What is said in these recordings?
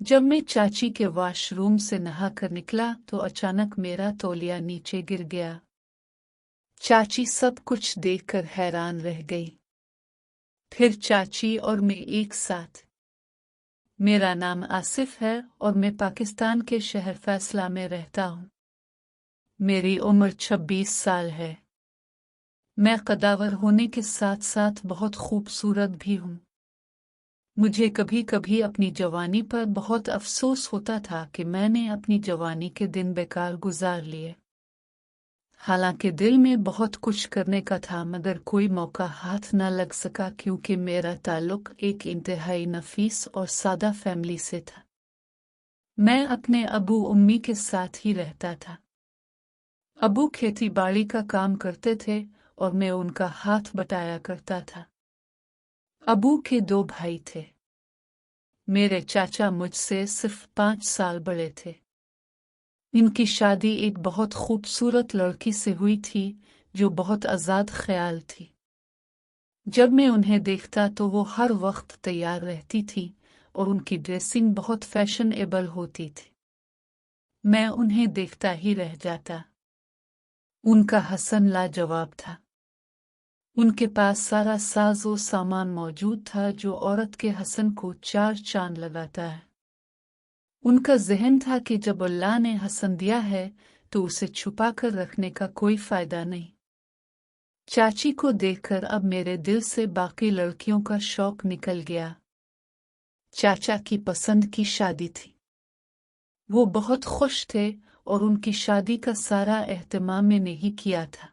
जब मैं चाची के वॉशरूम से नहा कर निकला तो अचानक मेरा तौलिया नीचे गिर गया। चाची सब कुछ देखकर हैरान रह गई। फिर चाची और मैं एक साथ। मेरा नाम आसिफ है और मैं पाकिस्तान के शहर फैसला में रहता हूँ। मेरी उम्र 26 साल है। मैं कदावर होने के साथ साथ बहुत खूबसूरत भी हूँ। मुझे कभी कभी अपनी जवानी पर बहुत अफसोस होता था कि मैंने अपनी जवानी के दिन बेकार गुजार लिए। हालांकि दिल में बहुत कुछ करने का था मगर कोई मौका हाथ न लग सका क्योंकि मेरा ताल्लुक एक इंतहाई नफीस और सादा फैमिली से था। मैं अपने अबू उम्मी के साथ ही रहता था। अबू खेती बाड़ी का काम करते थे और मैं उनका हाथ बटाया करता था। अबू के 2 भाई थे। मेरे चाचा मुझसे सिर्फ 5 साल बड़े थे। इनकी शादी एक बहुत खूबसूरत लड़की से हुई थी जो बहुत आज़ाद ख्याल थी। जब मैं उन्हें देखता तो वो हर वक्त तैयार रहती थी और उनकी ड्रेसिंग बहुत फैशनेबल होती थी। मैं उन्हें देखता ही रह जाता। उनका हसन लाजवाब था। उनके पास सारा साजो सामान मौजूद था जो औरत के हसन को 4 चांद लगाता है। उनका ज़हन था कि जब अल्लाह ने हसन दिया है तो उसे छुपा कर रखने का कोई फायदा नहीं। चाची को देखकर अब मेरे दिल से बाकी लड़कियों का शौक निकल गया। चाचा की पसंद की शादी थी। वो बहुत खुश थे और उनकी शादी का सारा एहतमाम मैंने ही किया था।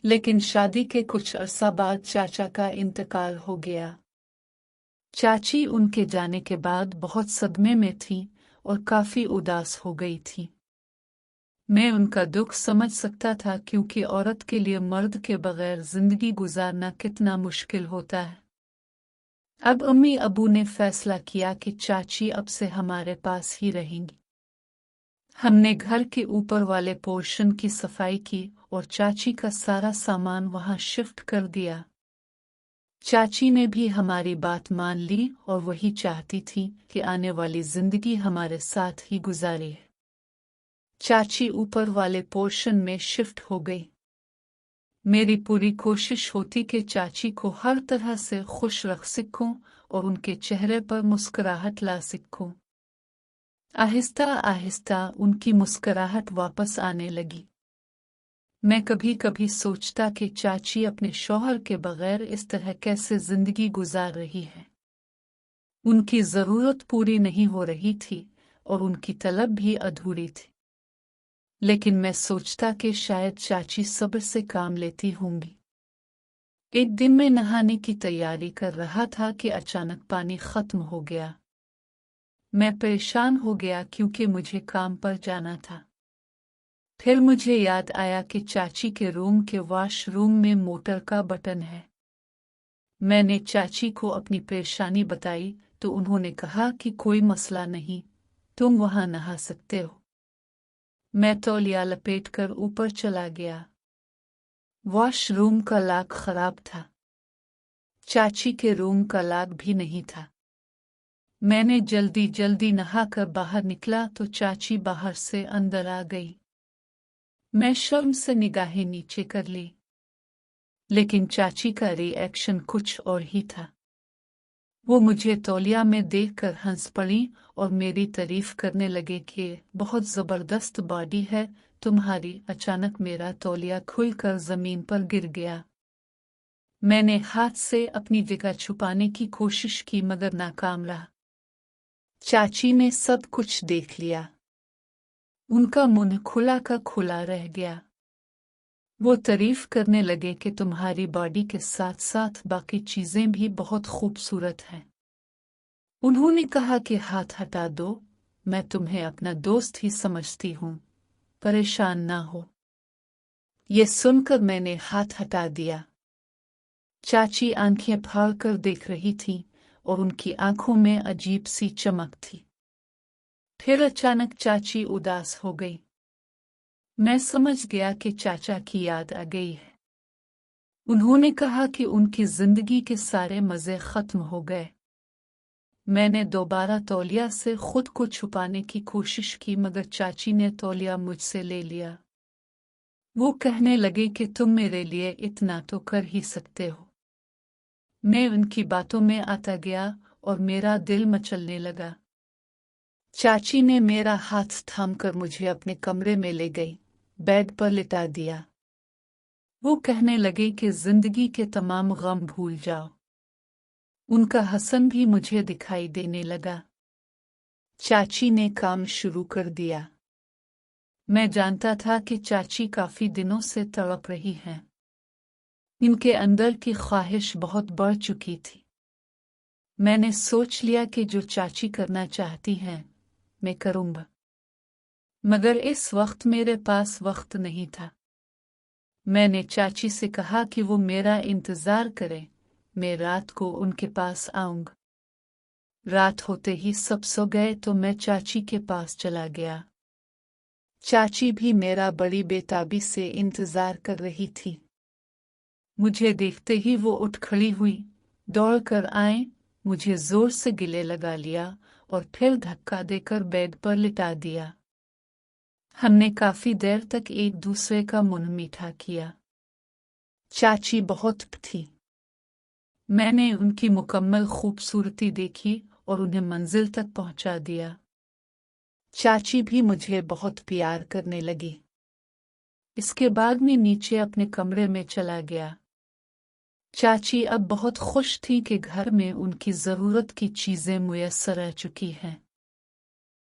लेकिन शादी के कुछ अरसा बाद चाचा का इंतकाल हो गया। चाची उनके जाने के बाद बहुत सदमे में थी और काफी उदास हो गई थी। मैं उनका दुख समझ सकता था क्योंकि औरत के लिए मर्द के बगैर जिंदगी गुजारना कितना मुश्किल होता है। अब अम्मी अबू ने फैसला किया कि चाची अब से हमारे पास ही रहेंगी। हमने घर के ऊपर वाले पोर्शन की सफाई की और चाची का सारा सामान वहां शिफ्ट कर दिया। चाची ने भी हमारी बात मान ली और वही चाहती थी कि आने वाली जिंदगी हमारे साथ ही गुजारे। चाची ऊपर वाले पोर्शन में शिफ्ट हो गई। मेरी पूरी कोशिश होती कि चाची को हर तरह से खुश रख सकूं और उनके चेहरे पर मुस्कुराहट ला सकूं। आहिस्ता आहिस्ता उनकी मुस्कुराहट वापस आने लगी। मैं कभी कभी सोचता कि चाची अपने शौहर के बगैर इस तरह कैसे जिंदगी गुजार रही है। उनकी जरूरत पूरी नहीं हो रही थी और उनकी तलब भी अधूरी थी। लेकिन मैं सोचता कि शायद चाची सब्र से काम लेती होंगी। एक दिन मैं नहाने की तैयारी कर रहा था कि अचानक पानी खत्म हो गया। मैं परेशान हो गया क्योंकि मुझे काम पर जाना था। फिर मुझे याद आया कि चाची के रूम के वॉशरूम में मोटर का बटन है। मैंने चाची को अपनी परेशानी बताई तो उन्होंने कहा कि कोई मसला नहीं, तुम वहां नहा सकते हो। मैं तौलिया लपेटकर ऊपर चला गया। वॉशरूम का लॉक खराब था। चाची के रूम का लॉक भी नहीं था। मैंने जल्दी जल्दी नहाकर बाहर निकला तो चाची बाहर से अंदर आ गई। मैं शर्म से निगाहें नीचे कर ली, लेकिन चाची का रिएक्शन कुछ और ही था। वो मुझे तौलिया में देखकर हंस पड़ी और मेरी तारीफ करने लगे कि बहुत जबरदस्त बॉडी है तुम्हारी। अचानक मेरा तौलिया खुलकर जमीन पर गिर गया। मैंने हाथ से अपनी जगह छुपाने की कोशिश की मगर नाकाम रहा। चाची ने सब कुछ देख लिया। उनका मुंह खुला का खुला रह गया। वो तारीफ करने लगे कि तुम्हारी बॉडी के साथ साथ बाकी चीजें भी बहुत खूबसूरत हैं। उन्होंने कहा कि हाथ हटा दो, मैं तुम्हें अपना दोस्त ही समझती हूँ, परेशान ना हो। ये सुनकर मैंने हाथ हटा दिया। चाची आंखें फाड़ कर देख रही थी और उनकी आंखों में अजीब सी चमक थी। फिर अचानक चाची उदास हो गई। मैं समझ गया कि चाचा की याद आ गई है। उन्होंने कहा कि उनकी जिंदगी के सारे मजे खत्म हो गए। मैंने दोबारा तौलिया से खुद को छुपाने की कोशिश की, मगर चाची ने तौलिया मुझसे ले लिया। वो कहने लगे कि तुम मेरे लिए इतना तो कर ही सकते हो। मैं उनकी बातों में आता गया और मेरा दिल मचलने लगा। चाची ने मेरा हाथ थामकर मुझे अपने कमरे में ले गई, बेड पर लिटा दिया। वो कहने लगे कि जिंदगी के तमाम गम भूल जाओ। उनका हसन भी मुझे दिखाई देने लगा। चाची ने काम शुरू कर दिया। मैं जानता था कि चाची काफी दिनों से तड़प रही हैं। इनके अंदर की ख्वाहिश बहुत बढ़ चुकी थी। मैंने सोच लिया कि जो चाची करना चाहती हैं मैं करूंगा, मगर इस वक्त मेरे पास वक्त नहीं था। मैंने चाची से कहा कि वो मेरा इंतजार करे, मैं रात को उनके पास आऊंगा। रात होते ही सब सो गए तो मैं चाची के पास चला गया। चाची भी मेरा बड़ी बेताबी से इंतजार कर रही थी। मुझे देखते ही वो उठ खड़ी हुई, दौड़ कर आए, मुझे जोर से गले लगा लिया और फिर धक्का देकर बेड पर लिटा दिया। हमने काफी देर तक एक दूसरे का मुंह मीठा किया। चाची बहुत थी। मैंने उनकी मुकम्मल खूबसूरती देखी और उन्हें मंजिल तक पहुंचा दिया। चाची भी मुझे बहुत प्यार करने लगी। इसके बाद मैं नीचे अपने कमरे में चला गया। चाची अब बहुत खुश थी कि घर में उनकी जरूरत की चीजें मुयस्सर रह चुकी हैं।